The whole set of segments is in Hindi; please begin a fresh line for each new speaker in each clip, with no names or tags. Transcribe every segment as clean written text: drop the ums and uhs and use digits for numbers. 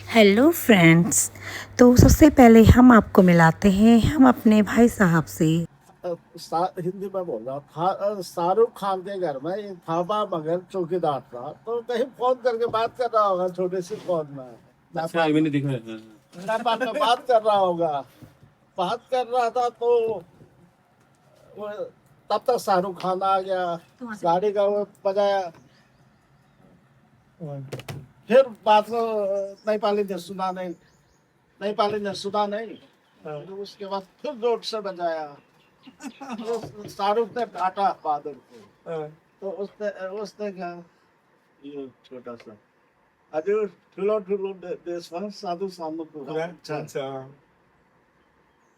Hello friends. तो सबसे पहले हम आपको मिलाते हैं हम अपने भाई साहब से।
हिंदी में बोल रहा था। शाहरुख खान के घर में एक थापा मगर चौकीदार था, तो कहीं फोन करके बात कर रहा होगा छोटे से फोन में।
अच्छा, मैंने देखा है।
नेपाल में बात कर रहा होगा। बात कर रहा था तो वो तब तक शाहरुख खान आ गया, गाड़ी का वो बजाया। फिर बात को नेपाली ने सुना नहीं, तो उसके बाद फिर जोर से बजाया। तो शाहरुख ने डांटा बहादुर को, तो उसने कहा ये छोटा सा अजय ठुलो ठुलो देश में साधु सामने पूरा। अच्छा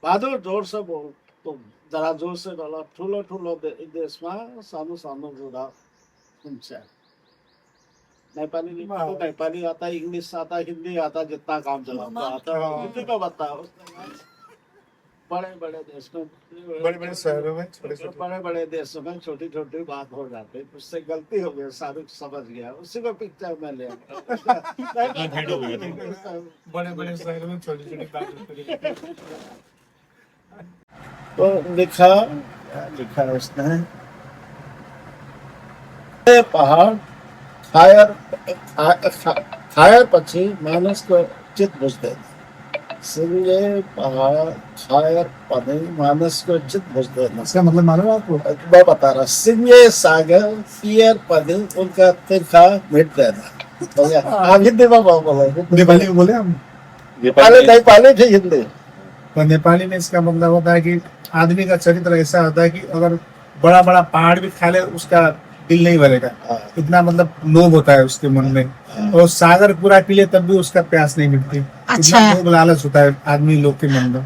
बहादुर जोर से बोल, तो जरा जोर से बोला, ठुलो ठुलो देश में साधु सामने पूरा तुमसे। नेपाली नहीं तो नेपाली आता, इंग्लिश आता, हिंदी आता, जितना काम चलाता आता हिंदी में बताओ। बड़े बड़े देश में,
बड़े बड़े शहरों में
बड़े बड़े देशों में छोटी छोटी बात हो जाती है, उससे गलती हो गई, शाहरुख समझ गया, उसी को पिक्चर में ले
बड़े बड़े शहरों में छोटी छोटी बात होती है।
तो लिखा उसने, पहाड़ फायर પછી માણસको चित बुझ देना। सिंगे पहाड़ फायर पने मानसको चित बुझ देना।
इसका मतलब मालूम है आपको?
मैं बता रहा, सिंगे सागर पियर पने उनका तिरखा मिट देना। तो आप हिंदी में बोले,
नेपाली में बोले हम।
नेपाली थे हिंदी।
तो नेपाली में इसका मतलब होता है कि आदमी का चरित्र ऐसा होता है कि अगर बड़ा बड़ा पहाड़ भी खा ले उसका दिल नहीं भरेगा, इतना मतलब लोभ होता है उसके मन में। और सागर पूरा पी ले तब भी उसका प्यास नहीं मिटती।
अच्छा।
इतना लोभ लालच होता है आदमी लोग के मन में।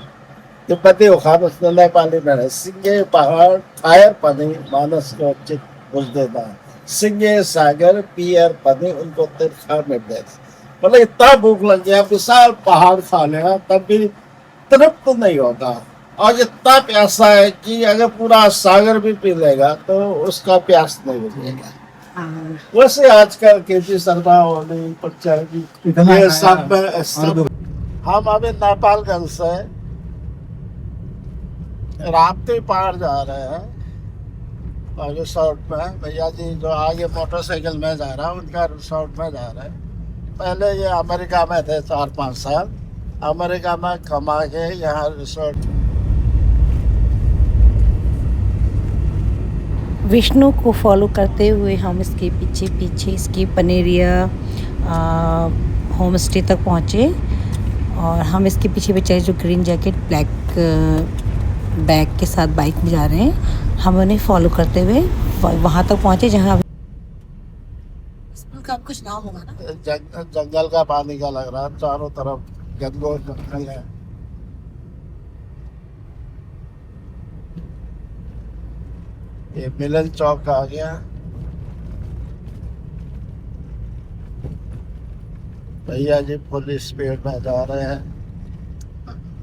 तो पति खान उसने नेपाली में सिंगे पहाड़ फायर पने मानस को चित बुझ देना, सिंगे सागर पियर पने उनको तिरखा मिट देना। मतलब इतना भूख लग गया, विशाल पहाड़ खा लेगा तब भी तृप्त नहीं होता, और इतना प्यासा है कि अगर पूरा सागर भी पी लेगा तो उसका प्यास नहीं बुझेगा। वैसे आजकल केपी शर्मा और ये सब हम अभी नेपालगंज से राप्ती पार जा रहे हैं, और रिसोर्ट में भैया जी जो आगे मोटरसाइकिल में जा रहा है उनका रिसोर्ट में जा रहे हैं। पहले ये अमेरिका में थे 4-5 साल, अमेरिका में कमा के यहाँ रिसोर्ट।
विष्णु को फॉलो करते हुए हम इसके पीछे पीछे इसकी पनेरिया होम स्टे तक पहुँचे, और हम इसके पीछे बच्चे जो ग्रीन जैकेट ब्लैक बैग के साथ बाइक में जा रहे हैं, हम उन्हें फॉलो करते हुए वहाँ तक पहुँचे जहाँ स्कूल का कुछ नाम होगा ना।
जंगल का पानी का लग रहा है, चारों तरफ जंगल है। ये मिलन चौक आ गया। भैया जी फुल स्पीड में जा रहे हैं।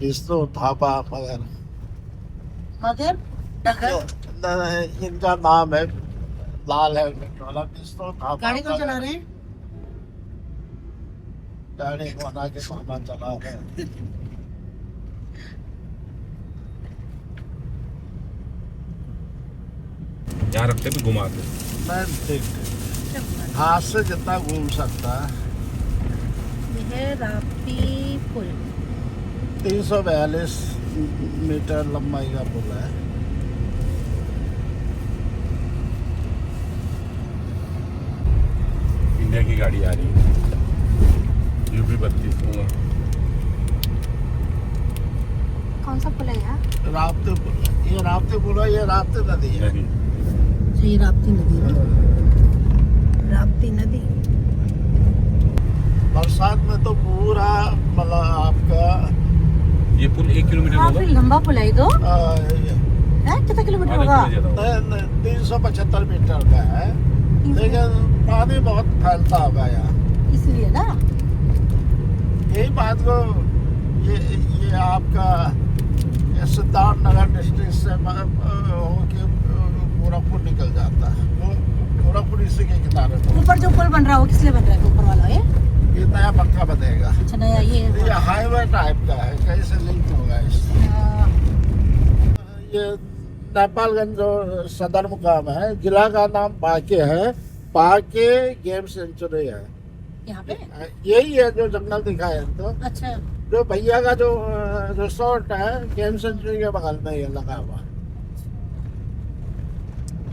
इसको थापा मगर इनका नाम है लाल हेलमेट वाला।
गाड़ी कौन चला रहे हैं?
गाड़ी बना के सामान चला रहे हैं।
यहाँ रखते भी घुमा दे।
मैं ठीक हाथ से जितना घूम सकता है।
यह राप्ती पुल
342 मीटर लंबाई का पुल है।
इंडिया की गाड़ी आ रही है, यूपी 32।
कौन सा पुल है यहाँ?
राप्ती पुल है, ये राप्ती पुल है, ये राप्ती नदी है।
ये राप्ती नदी है, राप्ती नदी।
बरसात में तो पूरा मतलब आपका
ये पुल 1 किलोमीटर होगा।
काफी लंबा पुल है ये तो। कितना किलोमीटर होगा?
375 मीटर का है, लेकिन पानी बहुत फैलता होगा यहाँ,
इसलिए ना।
यही बात को ये आपका सिद्धार्थ नगर डिस्ट्रिक्ट से होके पूरा पुल निकल जाता है। पूरा पुल इसी के किनारे।
ऊपर जो पुल बन रहा है वो किस लिए बन रहा है? ऊपर वाला है
ये नया पक्का बनेगा।
अच्छा नया
ये हाईवे टाइप का है, कहीं से लिंक होगा इससे। ये नेपालगंज जो सदर मुकाम है, जिला का नाम पाके है। पाके गेम सेंचुरी है
यहाँ पे।
यही है जो जंगल दिखा है। तो
अच्छा
जो भैया का जो रिसोर्ट है गेम सेंचुरी के बगल में ही लगा हुआ,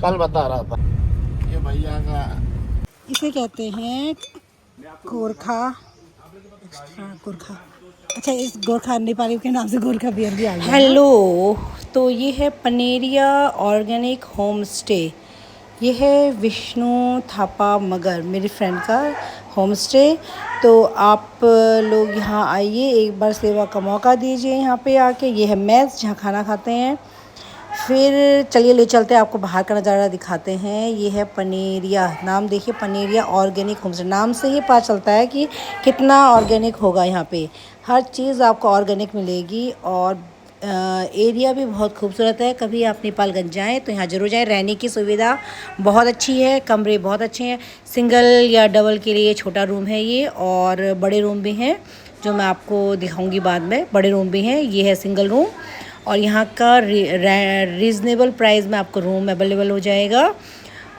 कल बता रहा था। ये भैया का
इसे कहते हैं गोरखा। हाँ गोरखा। अच्छा इस गोरखा नेपाली के नाम से गोरखा बियर भी आ गया। हेलो, तो ये है पनेरिया ऑर्गेनिक होम स्टे। ये है विष्णु थापा मगर मेरी फ्रेंड का होम स्टे। तो आप लोग यहाँ आइए, एक बार सेवा का मौका दीजिए यहाँ पे आके। ये है मेस जहाँ खाना खाते हैं। फिर चलिए ले चलते हैं, आपको बाहर का नज़ारा दिखाते हैं। ये है पनेरिया, नाम देखिए पनेरिया ऑर्गेनिक होम स्टे। नाम से ही पता चलता है कि कितना ऑर्गेनिक होगा। यहाँ पे हर चीज़ आपको ऑर्गेनिक मिलेगी और एरिया भी बहुत खूबसूरत है। कभी आप नेपालगंज जाएं तो यहाँ ज़रूर जाएं। रहने की सुविधा बहुत अच्छी है, कमरे बहुत अच्छे हैं। सिंगल या डबल के लिए छोटा रूम है ये, और बड़े रूम भी हैं जो मैं आपको दिखाऊंगी बाद में। बड़े रूम भी हैं। ये है सिंगल रूम और यहाँ का रीज़नेबल प्राइस में आपको रूम अवेलेबल हो जाएगा।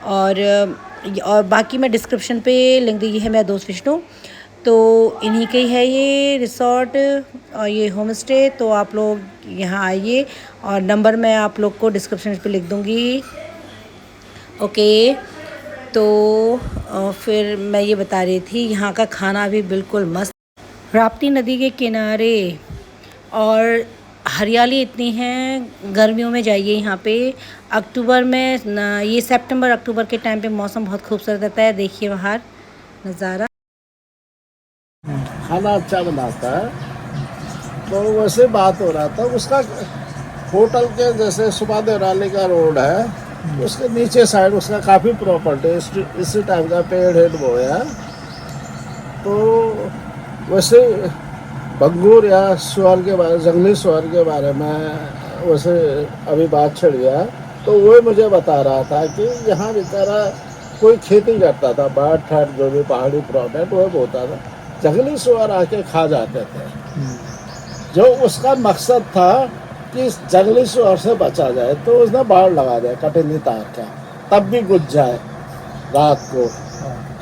और बाकी मैं डिस्क्रिप्शन पे लिंक दी है मेरा दोस्त विष्णु, तो इन्हीं के ही है ये रिसोर्ट और ये होम स्टे। तो आप लोग यहाँ आइए और नंबर मैं आप लोग को डिस्क्रिप्शन पे लिख दूँगी। ओके, तो फिर मैं ये बता रही थी यहाँ का खाना भी बिल्कुल मस्त। राप्ती नदी के किनारे और हरियाली इतनी है। गर्मियों में जाइए यहाँ पे, अक्टूबर में ये सितंबर अक्टूबर के टाइम पे मौसम बहुत खूबसूरत रहता है। देखिए बाहर नज़ारा।
खाना अच्छा बनाता है। तो वैसे बात हो रहा था उसका, होटल के जैसे सुबह देवराली का रोड है, उसके नीचे साइड उसका काफ़ी प्रॉपर्टी इसी टाइप का पेड़ हेड वो है। तो वैसे बंगूर या सुअर के बारे, जंगली सुअर के बारे में वैसे अभी बात छिड़ गया। तो वो मुझे बता रहा था कि यहाँ बेचारा कोई खेती करता था, बाट ठाट जो भी पहाड़ी प्रोडक्ट वो बोता था, जंगली सुअर आके खा जाते थे। जो उसका मकसद था कि जंगली सुअर से बचा जाए, तो उसने बाड़ लगा दिया कटिंग तार का, तब भी गुज जाए रात को।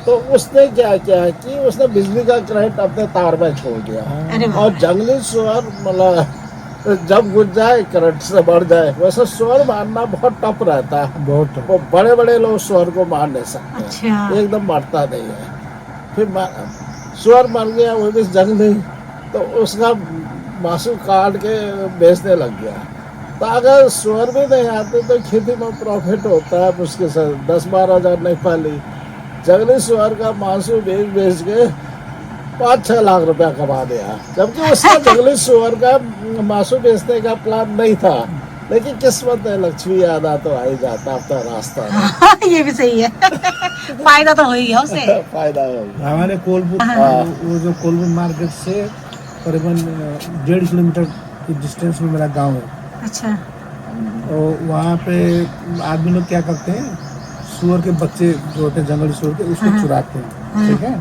तो उसने क्या किया कि उसने बिजली का करंट अपने तार में छोड़ दिया और जंगली सुअर मतलब जब गुज जाए करंट से बढ़ जाए। वैसे सुअर मारना बहुत टफ रहता है, बहुत वो बड़े बड़े लोग सुअर को मार नहीं सकते। अच्छा। एकदम मरता नहीं है। फिर सुअर मर गया, वो भी जंगली, तो उसका मांसू काट के बेचने लग गया। तो अगर सुअर भी नहीं आते तो खेती में प्रॉफिट होता है मुश्किल से 10-12 हज़ार नेपाली। जंगली सुअर का मांसू बेच के 5-6 लाख रुपया कमा दिया, जबकि उसका जंगली सुअर का मांसू बेचने का प्लान नहीं था। लेकिन किस्मत है, लक्ष्मी याद आ तो आ ही जाता अपना रास्ता।
ये भी सही है। फायदा तो हो ही है उससे।
फायदा हो गया।
हमारे कोलपुर, वो जो कोलपुर मार्केट से करीबन 1.5 किलोमीटर की डिस्टेंस में मेरा गांव है। अच्छा। और वहाँ पे आदमी लोग क्या करते हैं, सुअर के बच्चे जो होते हैं जंगली सुअर के, उसको चुराते हैं। ठीक है।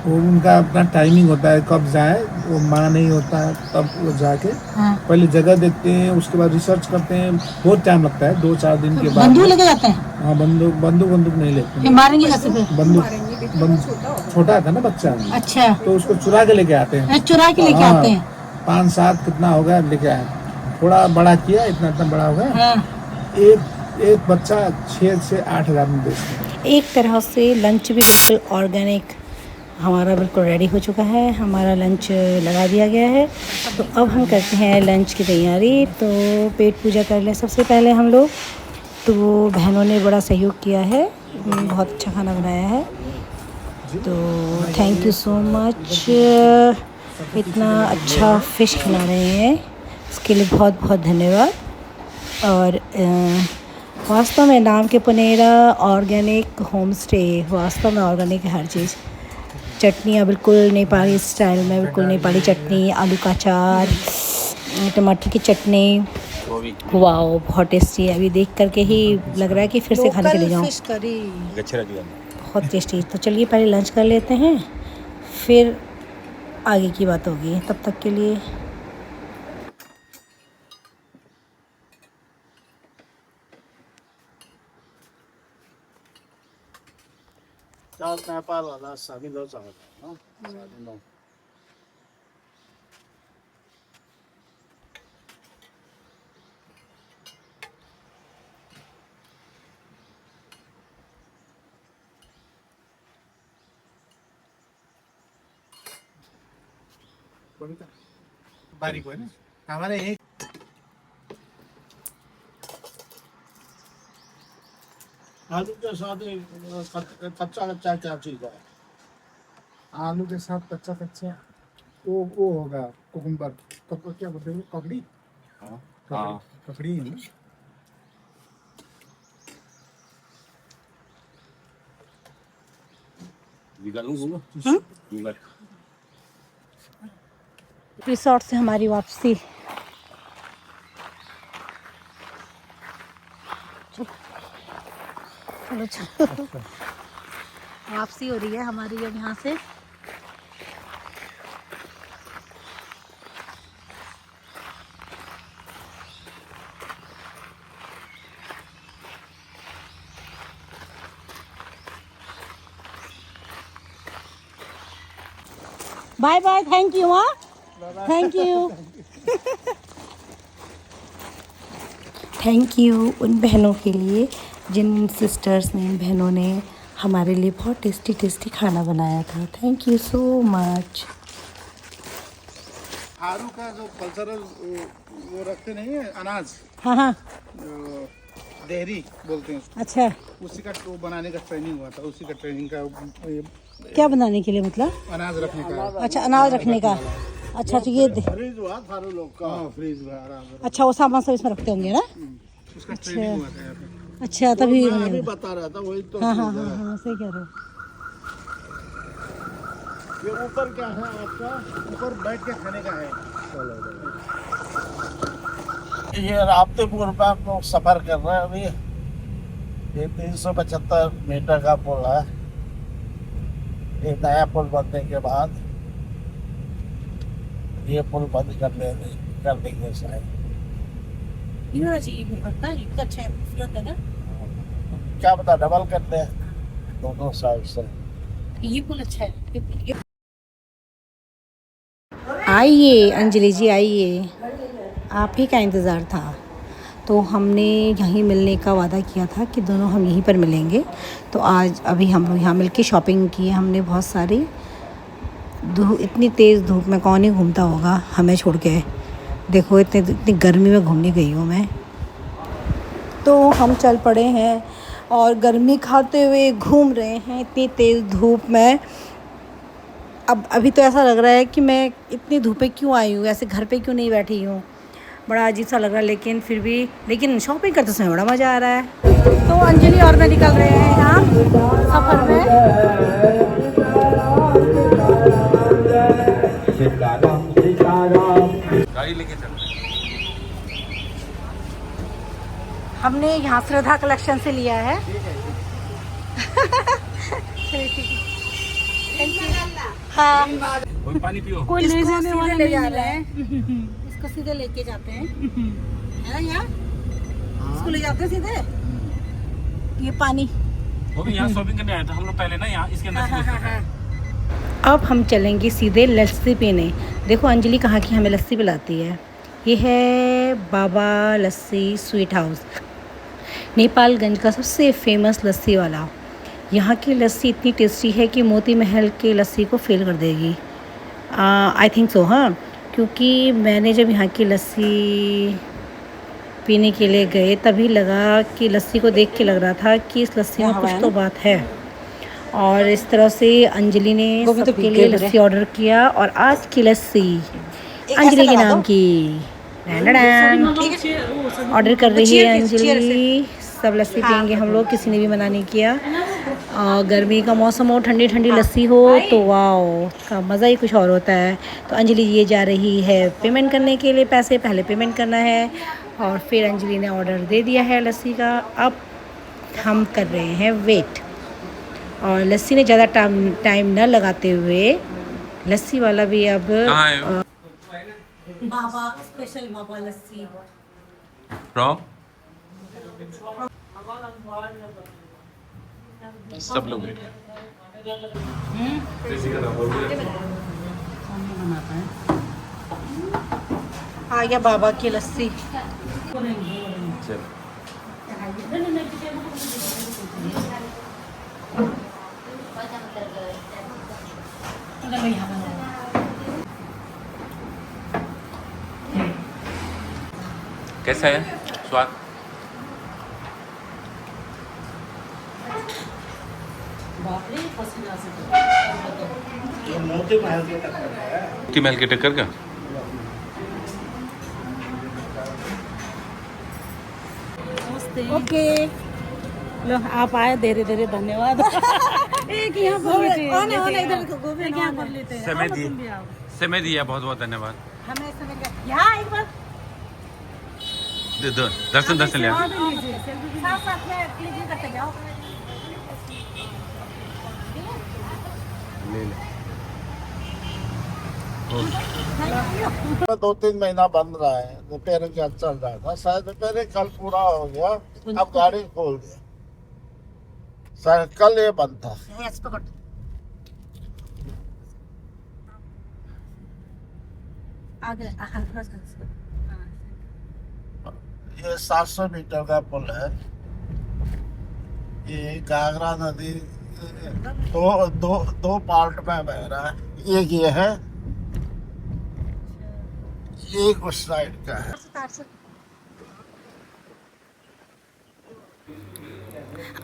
वो उनका अपना टाइमिंग होता है कब जाए, वो माँ नहीं होता है तब वो जाके पहले जगह देखते हैं, उसके बाद रिसर्च करते हैं। बहुत टाइम लगता है, 2-4 दिन के बाद
बंदूक लेके जाते हैं।
हाँ, बंदूक नहीं लेते,
मारेंगे कैसे फिर?
बंदूक छोटा था ना बच्चा। अच्छा। तो उसको चुरा के लेके आते हैं।
चुरा के लेके आते हैं।
5-7 कितना हो गया लेके आए, थोड़ा बड़ा किया, इतना बड़ा हो गया। एक बच्चा 6 से 8 हज़ार में बेचते हैं। एक तरह से लंच भी बिल्कुल ऑर्गेनिक हमारा बिल्कुल रेडी हो चुका है। हमारा लंच लगा दिया गया है। तो अब हम करते हैं लंच की तैयारी। तो पेट पूजा कर लें सबसे पहले हम लोग। तो बहनों ने बड़ा सहयोग किया है, बहुत अच्छा खाना बनाया है। तो थैंक यू सो मच, इतना अच्छा फ़िश खिला रहे हैं, इसके लिए बहुत बहुत धन्यवाद। और वास्तव में नाम के पनेरा ऑर्गेनिक होम स्टे, वास्तव में ऑर्गेनिक है हर चीज़। चटनियाँ बिल्कुल नेपाली स्टाइल में, बिल्कुल नेपाली चटनी, आलू का अचार, टमाटर की चटनी, वाओ बहुत टेस्टी है। अभी देख करके ही लग रहा है कि फिर से खाने के लिए जाऊँ। बहुत टेस्टी। तो चलिए पहले लंच कर लेते हैं,
फिर आगे की बात होगी। तब तक के लिए
नेपाल वाला साढ़े 9 साल का, हाँ, 9:30।
बारीक हो ना हमारे एक
आलू के साथ कच्चा कच्चा क्या चीज है?
आलू के साथ कच्चा कच्चा वो होगा कुकुम्बर। क्या बोलते हैं ककड़ी?
हाँ
ककड़ी है ना?
रिसोर्ट से हमारी वापसी। चलो चलो वापसी हो रही है हमारी अब यहाँ से। Bye bye, thank you. हाँ, थैंक यू। थैंक यू उन बहनों के लिए जिन सिस्टर्स ने, बहनों ने हमारे लिए बहुत टेस्टी टेस्टी खाना बनाया था। Thank you so much.
आलू का जो कल्चरल वो रखते नहीं है अनाज,
हाँ हाँ,
देहरी बोलते हैं उसको।
अच्छा,
उसी का वो बनाने का ट्रेनिंग हुआ था, उसी का ट्रेनिंग का ये
क्या बनाने के लिए मतलब?
अनाज रखने का।
अच्छा, अनाज रखने का। अच्छा, तो ये
फ्रीज हुआ थारू लोग का।
हाँ, फ्रीज में आराम से।
अच्छा, वो सामान सब इसमें रखते होंगे ना?
उसका ट्रेनिंग हुआ था यहाँ पे।
अच्छा, तभी
मैं अभी बता रहा था वही तो
हाँ हाँ
चीज़
हाँ
है।
हाँ, सही कह रहे हो।
ये ऊपर क्या है आपका?
ऊपर बैठ के खाने का है।
ये राप्तीपुर पे हम लोग सफर कर रहे हैं अभी। ये 375 मीटर का पुल है। ये नया पुल बनने के बाद ये पुल बंद कर देंगे शायद।
अच्छा है ना?
क्या पता डबल कर दे दोनों साइड से।
ये पुल अच्छा है। आइए अंजलि जी, आइए, आप ही का इंतज़ार था। तो हमने यहीं मिलने का वादा किया था कि दोनों हम यहीं पर मिलेंगे। तो आज अभी हम लोग यहाँ मिल के शॉपिंग की है हमने बहुत सारी। इतनी तेज़ धूप में कौन ही घूमता होगा हमें छोड़ के। देखो इतनी गर्मी में घूमने गई हूँ मैं। तो हम चल पड़े हैं और गर्मी खाते हुए घूम रहे हैं इतनी तेज़ धूप में। अब अभी तो ऐसा लग रहा है कि मैं इतनी धूप में क्यों आई हूँ, ऐसे घर पे क्यों नहीं बैठी हूँ। बड़ा अजीब सा लग रहा है, लेकिन शॉपिंग करते समय बड़ा मज़ा आ रहा है। तो अंजलि और मैं निकल रहे हैं यहाँ सफ़र में।
गाड़ी लेके चलते हैं।
हमने यहाँ श्रद्धा कलेक्शन से लिया है। हाँ,
कोई पानी पियो।
कोई ले जाने वाला ले जा रहे हैं। इसको सीधे लेके जाते हैं, है ना? यहाँ इसको ले जाते हैं सीधे। ये पानी
वो भी यहाँ शॉपिंग करने आए थे हम लोग पहले ना, यहाँ इसके अंदर से घुसते हैं।
अब हम चलेंगे सीधे लस्सी पीने। देखो अंजलि कहाँ की हमें लस्सी पिलाती है। ये है बाबा लस्सी स्वीट हाउस, नेपालगंज का सबसे फेमस लस्सी वाला। यहाँ की लस्सी इतनी टेस्टी है कि मोती महल के लस्सी को फेल कर देगी। आई थिंक सो, हाँ, क्योंकि मैंने जब यहाँ की लस्सी पीने के लिए गए तभी लगा कि लस्सी को देख के लग रहा था कि इस लस्सी में कुछ तो बात है। और इस तरह से अंजलि ने सबके लिए लस्सी ऑर्डर किया और आज की लस्सी अंजलि के नाम की ऑर्डर कर रही है अंजलि। सब लस्सी पियेंगे हम लोग, किसी ने भी मना नहीं किया। गर्मी का मौसम हो, ठंडी ठंडी लस्सी हो तो वाओ का मज़ा ही कुछ और होता है। तो अंजलि ये जा रही है पेमेंट करने के लिए, पैसे पहले पेमेंट करना है और फिर अंजलि ने ऑर्डर दे दिया है लस्सी का। अब हम कर रहे हैं वेट और लस्सी ने ज़्यादा टाइम न लगाते हुए लस्सी वाला भी अब
कहाँ है?
बाबा स्पेशल बाबा लस्सी
फ्रॉम सब लोग
आ गया बाबा की लस्सी।
कैसा है स्वाद?
ये मोती महल के टक्कर है।
की महल के टक्कर का
ओके लो आप आए धीरे धीरे धन्यवाद। एक यहाँ बोल लेते
समय दिया बहुत बहुत धन्यवाद।
हमें समय यहाँ एक बार
दर्शन लिया।
साथ साथ में क्लिक करते जाओ।
दो तीन महीना बंद रहा है, रिपेयरिंग का चल रहा था, शायद रिपेयरिंग कल पूरा हो गया, अब गाड़ी खोल दिया, शायद कल ये बंद था। ये 700 मीटर का पुल है। ये घाघरा नदी दो पार्ट में बह रहा है। एक ये है, एक उस साइड का है।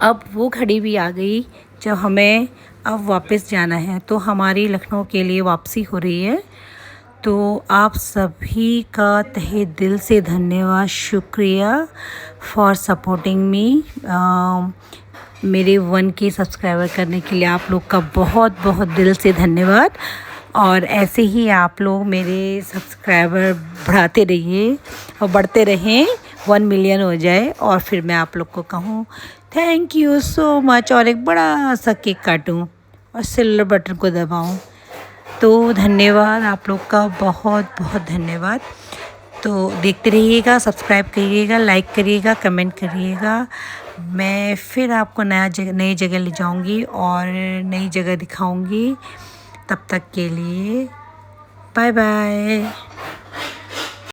अब वो घड़ी भी आ गई जब हमें अब वापस जाना है, तो हमारी लखनऊ के लिए वापसी हो रही है। तो आप सभी का तहे दिल से धन्यवाद, शुक्रिया फॉर सपोर्टिंग मी। मेरे 1K सब्सक्राइबर करने के लिए आप लोग का बहुत बहुत दिल से धन्यवाद। और ऐसे ही आप लोग मेरे सब्सक्राइबर बढ़ाते रहिए और बढ़ते रहें, 1 मिलियन हो जाए और फिर मैं आप लोग को कहूँ थैंक यू सो मच और एक बड़ा सा केक काटूँ और सिल्वर बटन को दबाऊँ। तो धन्यवाद आप लोग का, बहुत बहुत धन्यवाद। तो देखते रहिएगा, सब्सक्राइब करिएगा, लाइक करिएगा, कमेंट करिएगा। मैं फिर आपको नई जगह ले जाऊंगी और नई जगह दिखाऊंगी। तब तक के लिए बाय बाय।